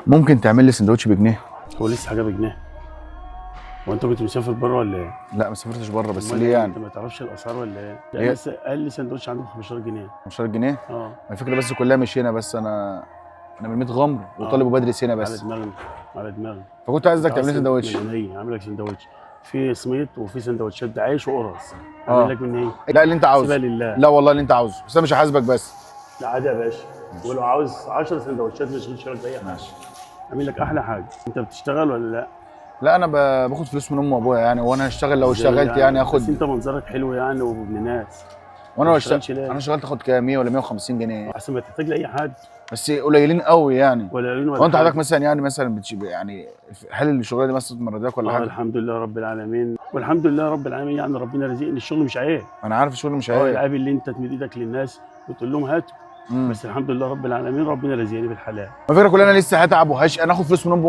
ممكن تعمل لي سندوتش بجنيه؟ هو لسه حاجه بجنيه؟ هو انت كنت مسافر بره ولا ايه؟ لا ما سافرتش بره، بس أمال ليه إيه؟ يعني؟ انت ما تعرفش الاسعار ولا ايه؟ ده هي لسه قال لي سندوتش عنده ب 15 جنيه. 15 جنيه؟ اه الفكره بس كلها مش هنا، بس انا من 100 غمر وطالب وبدرس هنا على بس. دماغنا، على دماغنا. فكنت عايزك انت تعمل لي عايز سندوتش. من عينيا اعمل لك سندوتش. في سميط وفي سندوتشات بعيش وقرص. اعمل اه لك من ايه؟ لا اللي انت سيبها عاوزه. لله. لا والله اللي انت عاوزه، بس انا مش هحاسبك بس. لا عادي يا باشا. ولو عاوز 10 سندوتشات مش هتشتغل باي حاجه. ماشي. اعمل لك احلى حاجه. انت بتشتغل ولا لا؟ لا انا باخد فلوس من امي وابويا يعني، وانا هشتغل لو ازاي اشتغلت يعني بس انت اخد. منظرك حلو يعني وابن ناس. وانا ما لو تشتغلش ليه؟ انا اشتغلت اخد كام 100 ولا 150 جنيه؟ احسن ما تحتاج لاي حد. بس قليلين قوي يعني. ولا عيون هو ولا انت حضرتك حاجه. مثلا يعني يعني هل الشغلانه دي مثلا مرضاك ولا حاجه؟ الحمد لله رب العالمين، والحمد لله رب العالمين، يعني ربنا رزقني. الشغل مش عيب. انا عارف الشغل مش عيب. العيب اللي انت تمد ايدك للناس وتقول لهم هاتوا. بس الحمد لله رب العالمين ربنا رزقني بالحلال. الفكره كلها انا لسه هتعب انا اخد فلوس من امي